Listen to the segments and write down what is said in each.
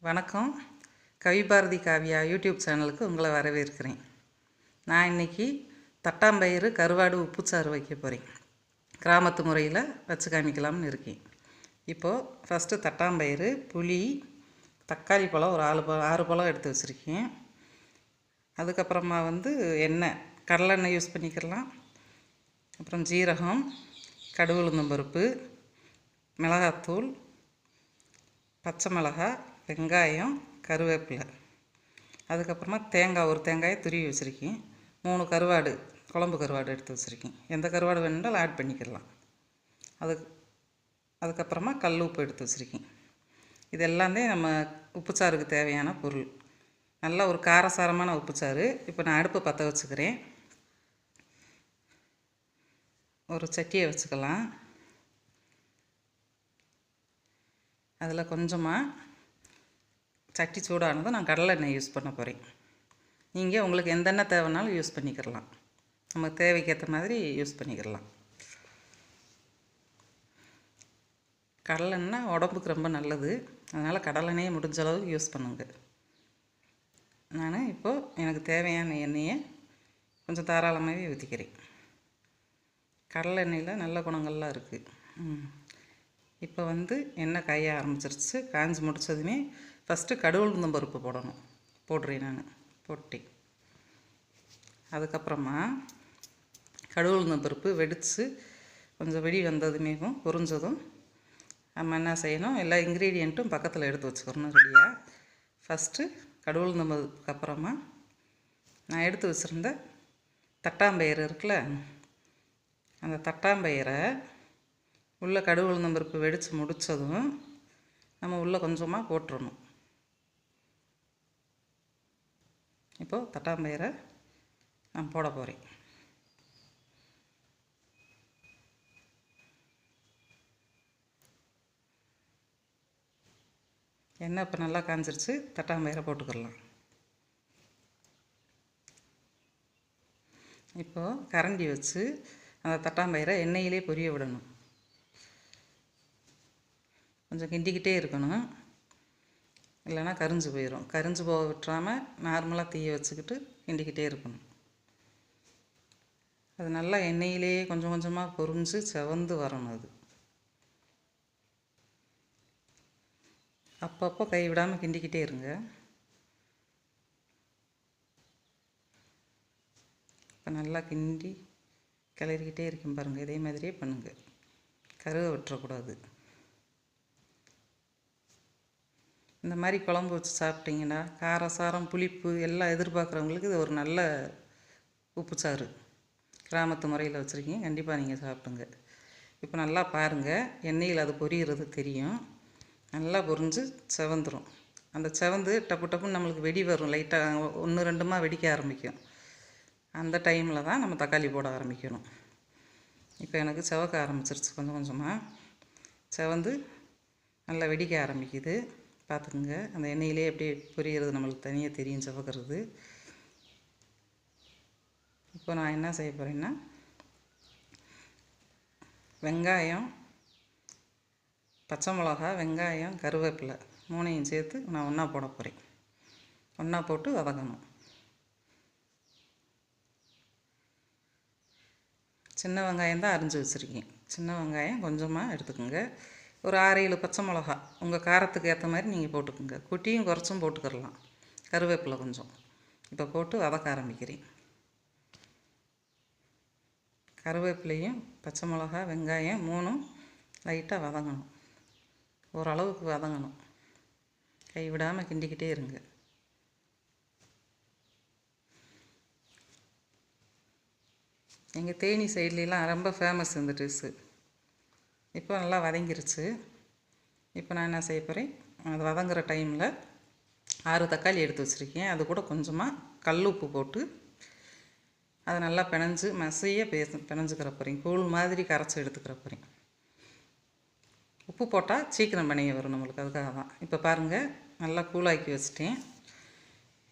வணக்கம். கவிபாரதி காவியா யூடியூப் சேனலுக்கு உங்களை வரவேற்கிறேன். நான் இன்றைக்கி தட்டாம்பயிறு கருவாடு உப்புச்சாறு வைக்க போகிறேன். கிராமத்து முறையில் வச்சு காமிக்கலாம்னு இருக்கேன். இப்போது ஃபஸ்ட்டு தட்டாம்பயிறு, புளி, தக்காளி பழம் ஒரு 6 பழம் எடுத்து வச்சுருக்கேன். அதுக்கப்புறமா எண்ணெய், கடலெண்ணெய் யூஸ் பண்ணிக்கலாம். அப்புறம் ஜீரகம், கடுகு உளுந்தம் பருப்பு, மிளகாத்தூள், பச்சை மிளகாய், வெங்காயம், கருவேப்பிலை, அதுக்கப்புறமா தேங்காய், ஒரு தேங்காயை துருவி வச்சுருக்கேன். 3 கருவாடு, குழம்பு கருவாடு எடுத்து வச்சுருக்கேன். எந்த கருவாடு வேணுன்றாலும் ஆட் பண்ணிக்கலாம். அதுக்கப்புறமா கல் உப்பு எடுத்து வச்சுருக்கேன். இது எல்லாமே நம்ம உப்புச்சாருக்கு தேவையான பொருள். நல்ல ஒரு காரசாரமான உப்புச்சாறு. இப்போ நான் அடுப்பை பற்ற வச்சுக்கிறேன். ஒரு சட்டியை வச்சுக்கலாம். அதில் கொஞ்சமாக சட்டி சூடானதும் நான் கடலை எண்ணெய் யூஸ் பண்ண போகிறேன். நீங்கள் உங்களுக்கு எந்த எண்ணெய் தேவைனாலும் யூஸ் பண்ணிக்கிறலாம். நம்ம தேவைக்கேற்ற மாதிரி யூஸ் பண்ணிக்கிறலாம். கடலெண்ணெய் உடம்புக்கு ரொம்ப நல்லது. அதனால் கடலெண்ணெயை முடிஞ்ச அளவுக்கு யூஸ் பண்ணுங்க. நான் இப்போது எனக்கு தேவையான எண்ணெயை கொஞ்சம் தாராளமாகவே ஊற்றிக்கிறேன். கடலை எண்ணெயில் நல்ல குணங்கள்லாம் இருக்குது. இப்போ எண்ணெய் காய ஆரம்பிச்சிருச்சு. காஞ்சி முடித்ததுமே ஃபஸ்ட்டு கடுகு உளுந்தம் பருப்பு போடுறேன். நான் போட்டேன். அதுக்கப்புறமா கடுகு உளுந்தம் பருப்பு வெடித்து கொஞ்சம் வெடி வந்ததுமேவும் பொரிஞ்சதும் நம்ம என்ன செய்யணும், எல்லா இன்க்ரீடியண்ட்டும் பக்கத்தில் எடுத்து வச்சுக்கிறணும் ரெடியாக. ஃபஸ்ட்டு கடுகு உளுந்தம் பருப்புக்கு அப்புறமா நான் எடுத்து வச்சுருந்த தட்டாம்பயிறு இருக்குல்ல, அந்த தட்டாம்பயிரை உள்ளே கடுகு உளுந்தம் பருப்பு வெடித்து முடித்ததும் நம்ம உள்ளே கொஞ்சமாக போட்டுறணும். இப்போது தட்டாம்பயிரை நான் போட போகிறேன். எண்ணெய் இப்போ நல்லா காஞ்சிருச்சு. தட்டாம்பயிரை போட்டுக்கிடலாம். இப்போது கரண்டி வச்சு அந்த தட்டாம்பயிரை எண்ணெயிலே பொரிய விடணும். கொஞ்சம் கிண்டிக்கிட்டே இருக்கணும், இல்லைன்னா கரிஞ்சு போயிடும். கரிஞ்சு போக விட்டுறாமல் நார்மலாக தீயை வச்சுக்கிட்டு கிண்டிக்கிட்டே இருக்கணும். அது நல்லா எண்ணெயிலேயே கொஞ்சம் கொஞ்சமாக பொரிஞ்சு செவந்து வரணும். அது அப்பப்போ கை விடாமல் கிண்டிக்கிட்டே இருங்க. இப்போ நல்லா கிண்டி கிளறிக்கிட்டே இருக்கும் பாருங்கள். இதே மாதிரியே பண்ணுங்கள், கருக விட்டுறக்கூடாது. இந்த மாதிரி குழம்பு வச்சு சாப்பிட்டிங்கன்னா காரசாரம் புளிப்பு எல்லாம் எதிர்பார்க்குறவங்களுக்கு இது ஒரு நல்ல உப்புச்சாறு. கிராமத்து முறையில் வச்சுருக்கீங்க, கண்டிப்பாக நீங்கள் சாப்பிடுங்க. இப்போ நல்லா பாருங்கள், எண்ணெயில் அது பொரிகிறது தெரியும். நல்லா பொரிஞ்சு செவந்துடும். அந்த செவந்து டப்பு டப்புன்னு நம்மளுக்கு வெடி வரும். லைட்டாக 1-2 வெடிக்க ஆரம்பிக்கும். அந்த டைமில் தான் நம்ம தக்காளி போட ஆரம்பிக்கணும். இப்போ எனக்கு செவக்க ஆரம்பிச்சிருச்சு. கொஞ்சம் கொஞ்சமாக செவந்து நல்லா வெடிக்க ஆரம்பிக்குது. பார்த்துக்குங்க, அந்த எண்ணெயிலே அப்படியே பொரிகிறது நம்மளுக்கு தனியாக தெரியும், செவக்கிறது. இப்போ நான் என்ன செய்ய போகிறேன்னா, வெங்காயம், பச்சை மிளகா, வெங்காயம், கருவேப்பிலை 3ஐயும் சேர்த்து நான் ஒன்றா போட போகிறேன். ஒன்றா போட்டு வதக்கணும். சின்ன வெங்காயம் தான் அரிஞ்சு வச்சுருக்கேன். சின்ன வெங்காயம் கொஞ்சமாக எடுத்துக்கோங்க. ஒரு 6-7 பச்சை மிளகா உங்கள் காரத்துக்கு ஏற்ற மாதிரி நீங்கள் போட்டுக்கோங்க. குட்டியும் குறைச்சும் போட்டுக்கிடலாம். கருவேப்பிலை கொஞ்சம் இப்போ போட்டு வதக்க ஆரம்பிக்கிறேன். கருவேப்பிலையும் பச்சை மிளகா வெங்காயம் 3ம் லைட்டாக வதங்கணும். ஓரளவுக்கு வதங்கணும். கை விடாமல் கிண்டிக்கிட்டே இருங்க. எங்கள் தேனி சைட்லாம் ரொம்ப ஃபேமஸ் இந்த டிஷ்ஷு. இப்போ நல்லா வதங்கிருச்சு. இப்போ நான் என்ன செய்ய போகிறேன், அது வதங்குற டைமில் 6 தக்காளி எடுத்து வச்சுருக்கேன். அது கூட கொஞ்சமாக கல் உப்பு போட்டு அதை நல்லா பிணைஞ்சு மசிய பிணைஞ்சுக்கிற போகிறேன். கூழ் மாதிரி கரைச்சி எடுத்துக்கிற போகிறேன். உப்பு போட்டால் சீக்கிரம் பிணைய வரும் நம்மளுக்கு, அதுக்காக தான். இப்போ பாருங்கள், நல்லா கூழாக்கி வச்சுட்டேன்.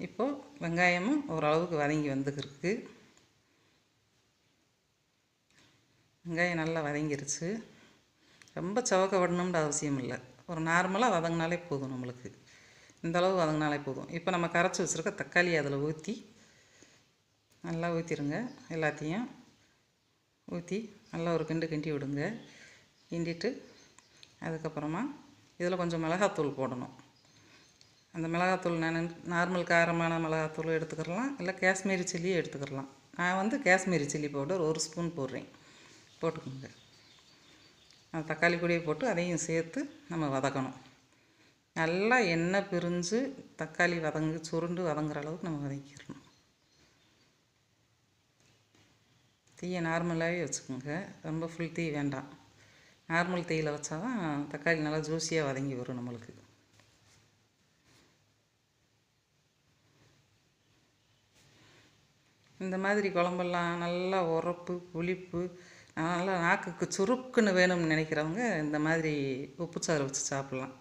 இப்போது வெங்காயமும் ஓரளவுக்கு வதங்கி வந்துக்கிருக்கு. வெங்காயம் நல்லா வதங்கிருச்சு. ரொம்ப சவக்க விடணும்னு அவசியம் இல்லை. ஒரு நார்மலாக வதங்கினாலே போதும் நம்மளுக்கு. இந்தளவு வதங்கினாலே போதும். இப்போ நம்ம கரைச்சி வச்சுருக்க தக்காளி அதில் ஊற்றி நல்லா ஊற்றிடுங்க. எல்லாத்தையும் ஊற்றி நல்லா ஒரு கிண்டி விடுங்க. கிண்டிட்டு அதுக்கப்புறமா இதில் கொஞ்சம் மிளகாத்தூள் போடணும். அந்த மிளகாத்தூள் நான் நார்மல் காரமான மிளகாத்தூள் எடுத்துக்கிடலாம், இல்லை காஷ்மீரி சில்லியும் எடுத்துக்கிடலாம். நான் வந்து காஷ்மீரி சில்லி பவுடர் 1 ஸ்பூன் போடுறேன். போட்டுக்கோங்க. அந்த தக்காளி கூடயே போட்டு அதையும் சேர்த்து நம்ம வதக்கணும். நல்லா எண்ணெய் பிரிஞ்சு தக்காளி சுருண்டு வதங்குற அளவுக்கு நம்ம வதக்கிடணும். தீயை நார்மலாகவே வச்சுக்கோங்க, ரொம்ப ஃபுல் தீ வேண்டாம். நார்மல் தீயில் வச்சா தான் தக்காளி நல்லா ஜூஸியாக வதங்கி வரும் நம்மளுக்கு. இந்த மாதிரி குழம்பெல்லாம் நல்லா உரப்பு புளிப்பு நல்லா நாக்குக்கு சுருக்குன்னு வேணும்னு நினைக்கிறவங்க இந்த மாதிரி உப்புச்சாறு வச்சு சாப்பிட்லாம்.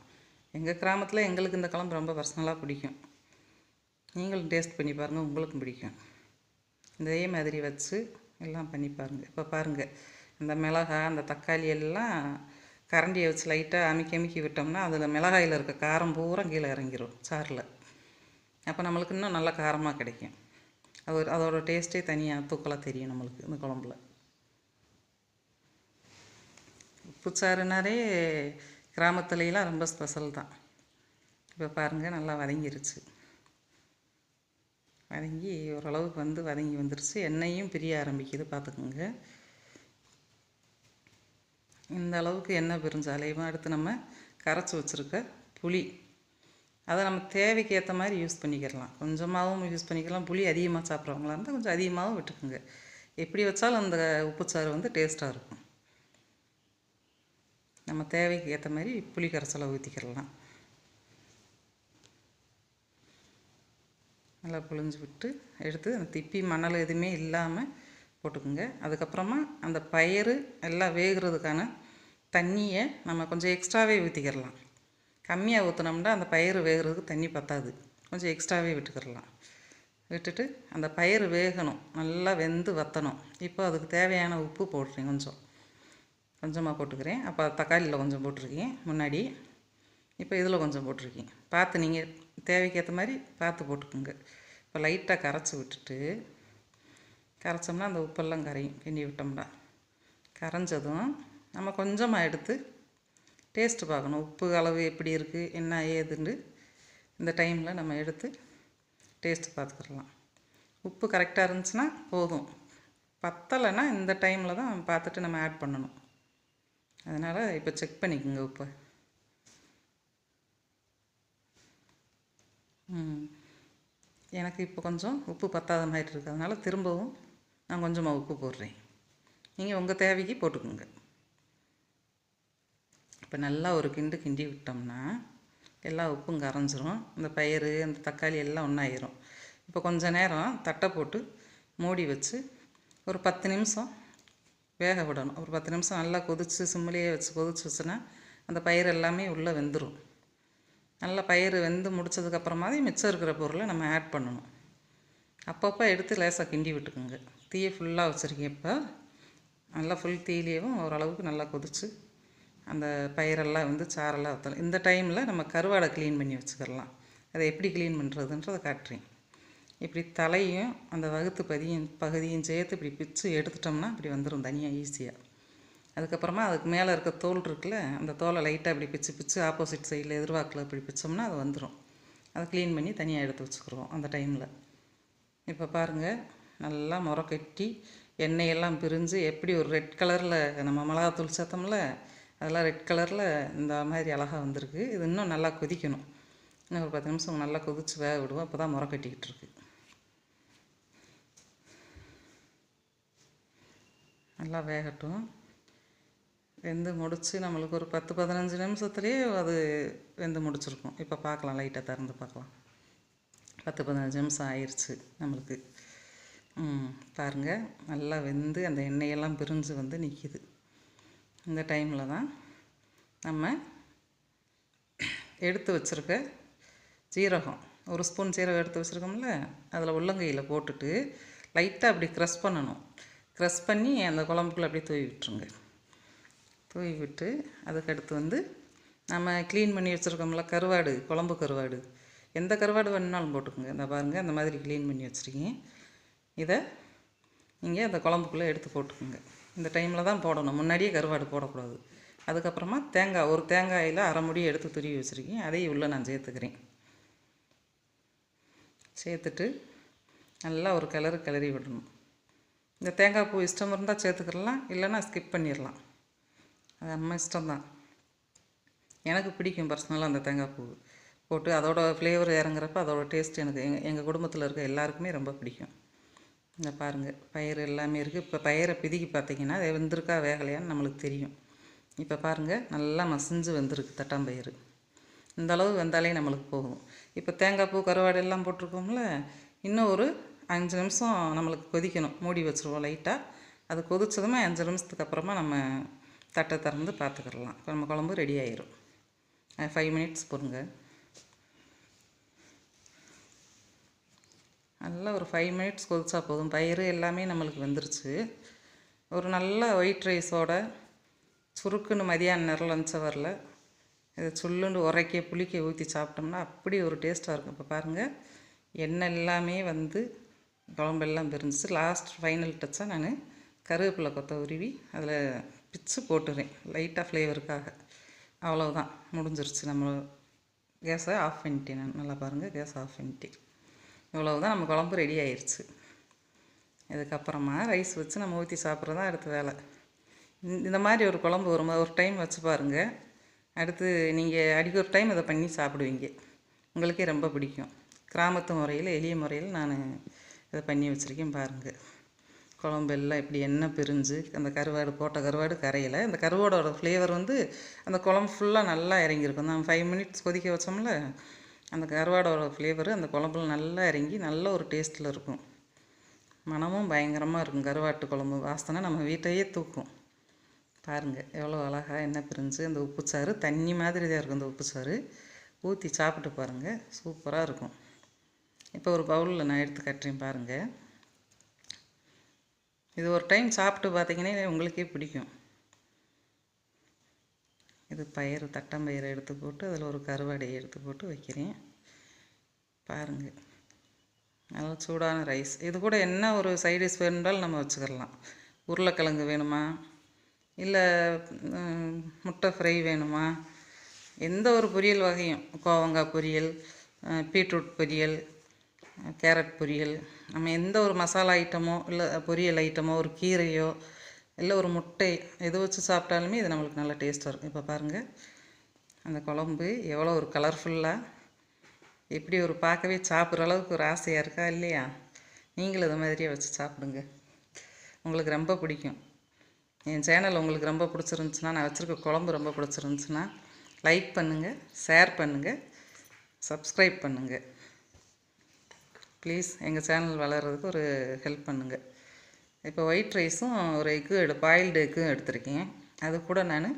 எங்கள் கிராமத்தில் எங்களுக்கு இந்த குழம்பு ரொம்ப பர்சனலாக பிடிக்கும். நீங்களும் டேஸ்ட் பண்ணி பாருங்கள், உங்களுக்கும் பிடிக்கும். இதே மாதிரி வச்சு எல்லாம் பண்ணி பாருங்கள். இப்போ பாருங்கள், இந்த மிளகாய் அந்த தக்காளி எல்லாம் கரண்டியை வச்சு லைட்டாக அமுக்கி விட்டோம்னா அதில் மிளகாயில் இருக்க காரம் பூரா கீழே இறங்கிடும் சாறில். அப்போ நம்மளுக்கு இன்னும் நல்லா காரமாக கிடைக்கும். அதோட டேஸ்ட்டே தனியாக தூக்கலாக தெரியும் நம்மளுக்கு இந்த குழம்புல. உப்புச்சாறுனாலே கிராமத்துலலாம் ரொம்ப ஸ்பெஷல் தான். இப்போ பாருங்கள், நல்லா வதங்கிருச்சு. வதங்கி ஓரளவுக்கு வதங்கி வந்துருச்சு. எண்ணெயும் பிரிய ஆரம்பிக்குது, பார்த்துக்குங்க. இந்த அளவுக்கு எண்ணெய் பிரிஞ்சாலேயும் அடுத்து நம்ம கரைச்சி வச்சுருக்க புளி, அதை நம்ம தேவைக்கு ஏற்ற மாதிரி யூஸ் பண்ணிக்கிறலாம். கொஞ்சமாகவும் யூஸ் பண்ணிக்கலாம். புளி அதிகமாக சாப்பிட்றவங்களா இருந்தால் கொஞ்சம் அதிகமாகவும் விட்டுக்குங்க. எப்படி வச்சாலும் அந்த உப்புச்சாறு டேஸ்ட்டாக இருக்கும். நம்ம தேவைக்கு ஏற்ற மாதிரி புளி கரைசலை ஊற்றிக்கிறலாம். நல்லா புழிஞ்சு விட்டு எடுத்து அந்த திப்பி மணல் எதுவுமே இல்லாமல் போட்டுக்குங்க. அதுக்கப்புறமா அந்த பயிறு எல்லாம் வேகிறதுக்கான தண்ணியை நம்ம கொஞ்சம் எக்ஸ்ட்ராவே ஊற்றிக்கிறலாம். கம்மியாக ஊற்றினோம்னா அந்த பயிறு வேகிறதுக்கு தண்ணி பத்தாது. கொஞ்சம் எக்ஸ்ட்ராவே விட்டுக்கிறலாம். விட்டுட்டு அந்த பயிறு வேகணும், நல்லா வெந்து வற்றணும். இப்போ அதுக்கு தேவையான உப்பு போடுறேன், கொஞ்சமாக போட்டுக்கிறேன். அப்போ தக்காளியில் கொஞ்சம் போட்டிருக்கேன் முன்னாடி, இப்போ இதில் கொஞ்சம் போட்டிருக்கேன். பார்த்து நீங்கள் தேவைக்கு ஏற்ற மாதிரி பார்த்து போட்டுக்குங்க. இப்போ லைட்டாக கரைச்சி விட்டுட்டு, கரைச்சோம்னா அந்த உப்பெல்லாம் கரையும். கிண்டி விட்டோம்னா கரைஞ்சதும் நம்ம கொஞ்சமாக எடுத்து டேஸ்ட்டு பார்க்கணும். உப்பு அளவு எப்படி இருக்குது என்ன ஏதுன்னு இந்த டைமில் நம்ம எடுத்து டேஸ்ட்டு பார்த்துக்கிடலாம். உப்பு கரெக்டாக இருந்துச்சுன்னா போதும். பத்தலைன்னா இந்த டைமில் தான் பார்த்துட்டு நம்ம ஆட் பண்ணணும். அதனால் இப்போ செக் பண்ணிக்கோங்க உப்பை. எனக்கு இப்போ கொஞ்சம் உப்பு பத்தாத மாதிரி இருக்குது, அதனால் திரும்பவும் நான் கொஞ்சமாக உப்பு போடுறேன். நீங்கள் உங்கள் தேவைக்கு போட்டுக்கோங்க. இப்போ நல்லா ஒரு கிண்டி விட்டோம்னா எல்லா உப்பும் கரைஞ்சிரும். இந்த பயிறு அந்த தக்காளி எல்லாம் ஒன்றாயிரும். இப்போ கொஞ்சம் நேரம் தட்டை போட்டு மூடி வச்சு ஒரு 10 நிமிஷம் வேக விடணும். ஒரு 10 நிமிஷம் நல்லா கொதித்து சிம்மிலேயே வச்சு கொதிச்சுன்னா அந்த பயிறு எல்லாமே உள்ளே வெந்துடும். நல்லா பயிறு வெந்து முடித்ததுக்கப்புறமா மிச்சம் இருக்கிற பொருளை நம்ம ஆட் பண்ணணும். அப்பப்போ எடுத்து லேசாக கிண்டி விட்டுக்குங்க. தீயை ஃபுல்லாக வச்சுருக்கேன். இப்போ நல்லா ஃபுல் தீயிலேயும் ஓரளவுக்கு நல்லா கொதித்து அந்த பயிரெல்லாம் சாரெல்லாம் வற்றலாம். இந்த டைமில் நம்ம கருவாடை க்ளீன் பண்ணி வச்சுக்கிடலாம். அதை எப்படி க்ளீன் பண்ணுறதுன்றதை காட்டுறேன். இப்படி தலையும் அந்த வகுத்து பகுதியும் சேர்த்து இப்படி பிச்சு எடுத்துட்டோம்னா இப்படி வந்துடும் தனியாக ஈஸியாக. அதுக்கப்புறமா அதுக்கு மேலே இருக்க தோல் இருக்குல்ல, அந்த தோலை லைட்டாக இப்படி பிச்சு ஆப்போசிட் சைடில் எதிர்வாக்கில் இப்படி பிச்சோம்னா அது வந்துடும். அதை க்ளீன் பண்ணி தனியாக எடுத்து வச்சுக்கிடுவோம் அந்த டைமில். இப்போ பாருங்கள், நல்லா முறை கட்டி எண்ணெயெல்லாம் பிரிஞ்சு எப்படி ஒரு ரெட் கலரில் நம்ம மிளகாத்தூள் சேர்த்தோம்ல, அதெல்லாம் ரெட் கலரில் இந்த மாதிரி அழகாக வந்திருக்கு. இது இன்னும் நல்லா கொதிக்கணும். இன்னும் ஒரு 10 நிமிஷம் நல்லா கொதித்து வேக விடுவோம். அப்போ தான் முறை கட்டிக்கிட்டு இருக்கு. நல்லா வேகட்டும். வெந்து முடித்து நம்மளுக்கு ஒரு 10-15 நிமிஷத்துலேயே அது வெந்து முடிச்சிருக்கும். இப்போ பார்க்கலாம், லைட்டாக திறந்து பார்க்கலாம். 10-15 நிமிஷம் ஆயிடுச்சு நம்மளுக்கு. பாருங்கள், நல்லா வெந்து அந்த எண்ணெயெல்லாம் பிரிஞ்சு நிற்கிது. இந்த டைமில் தான் நம்ம எடுத்து வச்சுருக்க ஜீரகம், 1 ஸ்பூன் ஜீரகம் எடுத்து வச்சுருக்கோம்ல, அதில் உள்ளங்கையில் போட்டுட்டு லைட்டாக அப்படி க்ரஷ் பண்ணணும். க்ரஷ் பண்ணி அந்த குழம்புக்குள்ளே அப்படியே தூவி விட்டுருங்க. தூவி விட்டு அதுக்கடுத்து நம்ம க்ளீன் பண்ணி வச்சுருக்கோம்ல கருவாடு, குழம்பு கருவாடு, எந்த கருவாடு வேணுனாலும் போட்டுக்கோங்க. இந்த பாருங்கள், அந்த மாதிரி க்ளீன் பண்ணி வச்சுருக்கீங்க. இதை நீங்கள் அந்த குழம்புக்குள்ளே எடுத்து போட்டுக்கோங்க. இந்த டைமில் தான் போடணும், முன்னாடியே கருவாடு போடக்கூடாது. அதுக்கப்புறமா தேங்காய், ஒரு தேங்காயில் அரை முடி எடுத்து துருவி வச்சுருக்கேன், அதையும் உள்ளே நான் சேர்த்துக்கிறேன். சேர்த்துட்டு நல்லா ஒரு கிளறி விடணும். இந்த தேங்காய் பூ இஷ்டம் இருந்தால் சேர்த்துக்கிடலாம், இல்லைன்னா ஸ்கிப் பண்ணிடலாம். அது நம்ம இஷ்டம்தான். எனக்கு பிடிக்கும் பர்சனலாக அந்த தேங்காய் பூ போட்டு அதோட ஃப்ளேவர் இறங்குறப்ப அதோட டேஸ்ட் எனக்கு எங்கள் குடும்பத்தில் இருக்க எல்லாருக்குமே ரொம்ப பிடிக்கும். இந்த பாருங்கள், பயிறு எல்லாமே இருக்குது. இப்போ பயிரை பிதுக்கி பார்த்திங்கன்னா அது வெந்திருக்கா வேகலையான்னு நம்மளுக்கு தெரியும். இப்போ பாருங்கள், நல்லா மசிஞ்சு வெந்திருக்கு தட்டாம்பயிறு. இந்த அளவு வெந்தாலே நம்மளுக்கு போகும். இப்போ தேங்காய் பூ கருவாடு எல்லாம் போட்டிருக்கோம்ல, இன்னும் ஒரு 5 நிமிஷம் நம்மளுக்கு கொதிக்கணும். மூடி வச்சுருவோம் லைட்டாக. அது கொதிச்சதுமே 5 நிமிஷத்துக்கு அப்புறமா நம்ம தட்டை திறந்து பார்த்துக்கிடலாம். இப்போ நம்ம குழம்பு ரெடி ஆயிரும். 5 மினிட்ஸ் பொறுங்க. நல்லா ஒரு 5 மினிட்ஸ் கொதிச்சா போதும். பயிறு எல்லாமே நம்மளுக்கு வெந்துருச்சு. ஒரு நல்ல ஒயிட் ரைஸோட சுருக்குன்னு மதியான நேரம் லஞ்ச் ஹவரில் இதை சுள்ளுண்டு உரைக்க புளிக்க ஊற்றி சாப்பிட்டோம்னா அப்படி ஒரு டேஸ்ட்டாக இருக்கும். இப்போ பாருங்கள், எண்ணெய் எல்லாமே வந்து குழம்பெல்லாம் பிரிஞ்சிச்சு. லாஸ்ட் ஃபைனல் டச்சாக நான் கருவேப்பிலை கொத்த உருவி அதில் பிச்சு போட்டுறேன் லைட்டாக ஃப்ளேவருக்காக. அவ்வளோதான், முடிஞ்சிருச்சு. நம்ம கேஸை ஆஃப் பண்ணிட்டேன் நான். நல்லா பாருங்கள், கேஸ் ஆஃப் பண்ணிட்டேன். இவ்வளவுதான், நம்ம குழம்பு ரெடி ஆயிடுச்சு. இதுக்கப்புறமா ரைஸ் வச்சு நம்ம ஊற்றி சாப்பிட்றது தான் அடுத்த வேலை. இந்த மாதிரி ஒரு குழம்பு ஒரு டைம் வச்சு பாருங்கள். அடுத்து நீங்கள் அடிக்க ஒரு டைம் இதை பண்ணி சாப்பிடுவீங்க. உங்களுக்கே ரொம்ப பிடிக்கும். கிராமத்து முறையில், எளிய முறையில் நான் இதை பண்ணி வச்சுருக்கேன். பாருங்கள், குழம்பு எல்லாம் இப்படி எண்ணெய் பிரிஞ்சு அந்த கருவாடு போட்ட கருவாடு கரையில் அந்த கருவாடோட ஃப்ளேவர் வந்து அந்த குழம்பு ஃபுல்லாக நல்லா இறங்கியிருக்கும். நம்ம 5 மினிட்ஸ் கொதிக்க வச்சோம்ல, அந்த கருவாடோட ஃப்ளேவரு அந்த குழம்புல நல்லா இறங்கி நல்ல ஒரு டேஸ்ட்டில் இருக்கும். மனமும் பயங்கரமாக இருக்கும். கருவாட்டு குழம்பு வாசனை நம்ம வீட்டையே தூக்கும். பாருங்கள், எவ்வளோ அழகாக எண்ணெய் பிரிஞ்சு அந்த உப்புச்சாறு தண்ணி மாதிரி தான் இருக்கும். அந்த உப்புச்சாறு ஊற்றி சாப்பிட்டு பாருங்கள், சூப்பராக இருக்கும். இப்போ ஒரு பவுலில் நான் எடுத்து கட்டுறேன் பாருங்கள். இது ஒரு டைம் சாப்பிட்டு பார்த்தீங்கன்னா உங்களுக்கே பிடிக்கும். இது பயிறு, தட்டம்பயிரை எடுத்து போட்டு அதில் ஒரு கருவாடையை எடுத்து போட்டு வைக்கிறேன். பாருங்கள், நல்லா சூடான ரைஸ். இது கூட என்ன ஒரு சைடிஷ் வேணுன்றாலும் நம்ம வச்சுக்கிடலாம். உருளைக்கிழங்கு வேணுமா, இல்லை முட்டை ஃப்ரை வேணுமா, எந்த ஒரு பொரியல் வகையும், கோவங்காய் பொரியல், பீட்ரூட் பொரியல், கேரட் பொரியல், நம்ம எந்த ஒரு மசாலா ஐட்டமோ இல்லை பொரியல் ஐட்டமோ ஒரு கீரையோ இல்லை ஒரு முட்டை எது வச்சு சாப்பிட்டாலுமே இது நம்மளுக்கு நல்லா டேஸ்ட்டாக இருக்கும். இப்போ பாருங்கள், அந்த குழம்பு எவ்வளோ ஒரு கலர்ஃபுல்லாக எப்படி ஒரு பார்க்கவே சாப்பிட்ற அளவுக்கு ஒரு ஆசையாக இருக்கா இல்லையா? நீங்களும் இது மாதிரியே வச்சு சாப்பிடுங்க, உங்களுக்கு ரொம்ப பிடிக்கும். என் சேனல் உங்களுக்கு ரொம்ப பிடிச்சிருந்துச்சுன்னா, நான் வச்சுருக்க குழம்பு ரொம்ப பிடிச்சிருந்துச்சுன்னா லைக் பண்ணுங்கள், ஷேர் பண்ணுங்கள், சப்ஸ்கிரைப் பண்ணுங்கள். ப்ளீஸ் எங்கள் சேனல் வளர்கிறதுக்கு ஒரு ஹெல்ப் பண்ணுங்கள். இப்போ ஒயிட் ரைஸும் ஒரு பாயில்டு எக்கும் எடுத்திருக்கேன். அது கூட நான்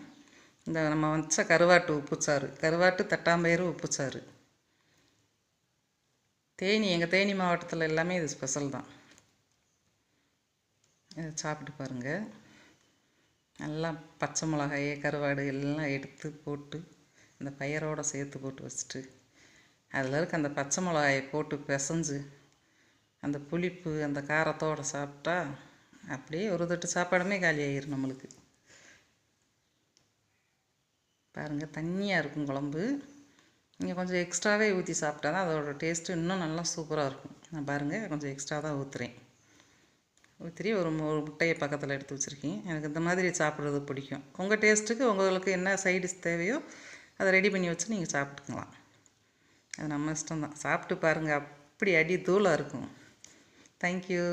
இந்த நம்ம வச்ச கருவாட்டு உப்புச்சாறு, கருவாட்டு தட்டாம்பயிறு உப்புச்சாறு. எங்கள் தேனி மாவட்டத்தில் எல்லாமே இது ஸ்பெஷல் தான். இதை சாப்பிட்டு பாருங்கள். நல்லா பச்சை மிளகாய், கருவாடு எல்லாம் எடுத்து போட்டு இந்த பயிரோடு சேர்த்து போட்டு வச்சுட்டு அதில் இருக்க அந்த பச்சை மிளகாயை போட்டு பிசைஞ்சு அந்த புளிப்பு அந்த காரத்தோடு சாப்பிட்டா அப்படியே ஒரு தட்டு சாப்பாடுமே காலி ஆகிடும் நம்மளுக்கு. பாருங்கள், தண்ணியாக இருக்கும் குழம்பு. நீங்கள் கொஞ்சம் எக்ஸ்ட்ராவே ஊற்றி சாப்பிட்டா தான் அதோட டேஸ்ட்டு இன்னும் நல்லா சூப்பராக இருக்கும். நான் பாருங்கள், கொஞ்சம் எக்ஸ்ட்ரா தான் ஊற்றுறேன். ஊற்றி ஒரு முட்டையை பக்கத்தில் எடுத்து வச்சுருக்கேன். எனக்கு இந்த மாதிரி சாப்பிட்றது பிடிக்கும். உங்கள் டேஸ்ட்டுக்கு உங்களுக்கு என்ன சைடிஷ் தேவையோ அதை ரெடி பண்ணி வச்சு நீங்கள் சாப்பிட்டுக்கலாம். அது நம்ம இஷ்டம் தான். சாப்பிட்டு பாருங்கள், அப்படி அடி தூளாக இருக்கும். தேங்க்யூ.